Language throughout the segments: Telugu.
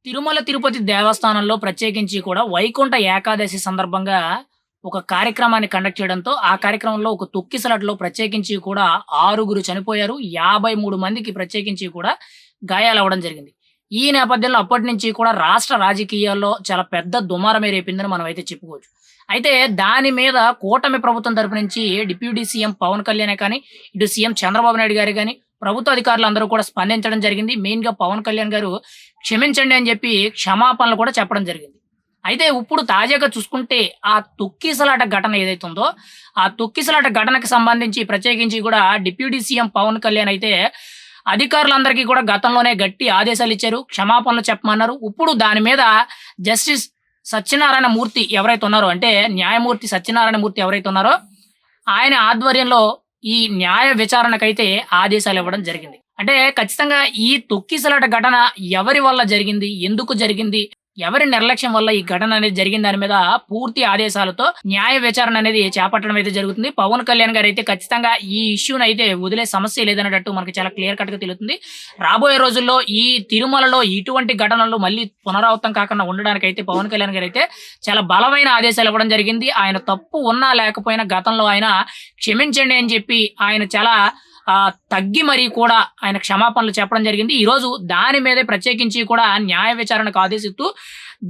తిరుమల తిరుపతి దేవస్థానంలో ప్రత్యేకించి కూడా వైకుంఠ ఏకాదశి సందర్భంగా ఒక కార్యక్రమాన్ని కండక్ట్ చేయడంతో, ఆ కార్యక్రమంలో ఒక తొక్కిసలాటలో ప్రత్యేకించి కూడా 6గురు చనిపోయారు. 53 మందికి ప్రత్యేకించి కూడా గాయాలవ్వడం జరిగింది. ఈ నేపథ్యంలో అప్పటినుంచి కూడా రాష్ట్ర రాజకీయాల్లో చాలా పెద్ద దుమారమే రేపిందని మనమైతే చెప్పుకోవచ్చు. అయితే దాని మీద కూటమి ప్రభుత్వం తరపు నుంచి డిప్యూటీ సీఎం పవన్ కళ్యాణే కానీ, ఇటు సీఎం చంద్రబాబు నాయుడు గారు గాని, ప్రభుత్వ అధికారులందరూ కూడా స్పందించడం జరిగింది. మెయిన్‌గా పవన్ కళ్యాణ్ గారు క్షమించండి అని చెప్పి క్షమాపణలు కూడా చెప్పడం జరిగింది. అయితే ఇప్పుడు తాజాగా చూసుకుంటే ఆ తొక్కిసలాట ఘటన ఏదైతే ఉందో, ఆ తొక్కిసలాట ఘటనకు సంబంధించి ప్రత్యేకించి కూడా డిప్యూటీ సీఎం పవన్ కళ్యాణ్ అయితే అధికారులందరికీ కూడా గతంలోనే గట్టి ఆదేశాలిచ్చారు. క్షమాపణలు చెప్పమన్నారు. ఇప్పుడు దాని మీద జస్టిస్ సత్యనారాయణ మూర్తి ఎవరైతే ఉన్నారో, అంటే న్యాయమూర్తి సత్యనారాయణ మూర్తి ఎవరైతే ఉన్నారో, ఆయన ఆధ్వర్యంలో ఈ న్యాయ విచారణకైతే ఆదేశాలివ్వడం జరిగింది. అంటే ఖచ్చితంగా ఈ తొక్కిసలాట ఘటన ఎవరి వల్ల జరిగింది? ఎందుకు జరిగింది? ఎవరి నిర్లక్ష్యం వల్ల ఈ ఘటన అనేది జరిగిన దాని మీద పూర్తి ఆదేశాలతో న్యాయ విచారణ అనేది చేపట్టడం అయితే జరుగుతుంది. పవన్ కళ్యాణ్ గారైతే ఖచ్చితంగా ఈ ఇష్యూనైతే వదిలే సమస్య లేదనేటట్టు మనకు చాలా క్లియర్ కట్‌గా తెలుస్తుంది. రాబోయే రోజుల్లో ఈ తిరుమలలో ఇటువంటి ఘటనలు మళ్ళీ పునరావృతం కాకుండా ఉండడానికైతే పవన్ కళ్యాణ్ గారైతే చాలా బలమైన ఆదేశాలు ఇవ్వడం జరిగింది. ఆయన తప్పు ఉన్నా లేకపోయినా గతంలో ఆయన క్షమించండి అని చెప్పి ఆయన చాలా తగ్గి మరీ కూడా ఆయన క్షమాపణలు చెప్పడం జరిగింది. ఈరోజు దాని మీదే ప్రత్యేకించి కూడా న్యాయ విచారణకు ఆదేశిస్తూ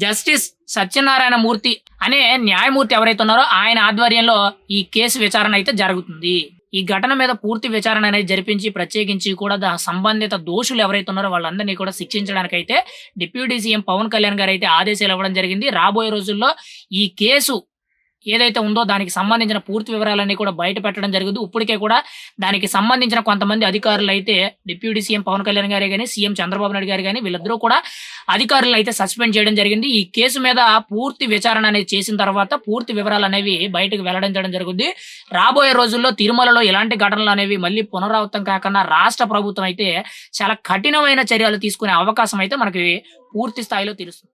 జస్టిస్ సత్యనారాయణ మూర్తి అనే న్యాయమూర్తి ఎవరైతే ఉన్నారో ఆయన ఆధ్వర్యంలో ఈ కేసు విచారణ అయితే జరుగుతుంది. ఈ ఘటన మీద పూర్తి విచారణ అనేది జరిపించి ప్రత్యేకించి కూడా సంబంధిత దోషులు ఎవరైతే ఉన్నారో వాళ్ళందరినీ కూడా శిక్షించడానికైతే డిప్యూటీ సీఎం పవన్ కళ్యాణ్ గారు అయితే ఆదేశాలు ఇవ్వడం జరిగింది. రాబోయే రోజుల్లో ఈ కేసు ఏదైతే ఉందో దానికి సంబంధించిన పూర్తి వివరాలన్నీ కూడా బయట పెట్టడం జరుగుతుంది. ఇప్పటికే కూడా దానికి సంబంధించిన కొంతమంది అధికారులైతే డిప్యూటీ సీఎం పవన్ కళ్యాణ్ గారే గాని, సీఎం చంద్రబాబు నాయుడు గారు గాని వీళ్ళిద్దరూ కూడా అధికారులనైతే సస్పెండ్ చేయడం జరిగింది. ఈ కేసు మీద పూర్తి విచారణ అనేది చేసిన తర్వాత పూర్తి వివరాలనేవి బయటకు వెల్లడించడం జరుగుద్ది. రాబోయే రోజుల్లో తిరుమలలో ఇలాంటి ఘటనలనేవి మళ్ళీ పునరావృతం కాకుండా రాష్ట్ర ప్రభుత్వం అయితే చాలా కఠినమైన చర్యలు తీసుకునే అవకాశం అయితే మనకి పూర్తి స్థాయిలో తెలుస్తుంది.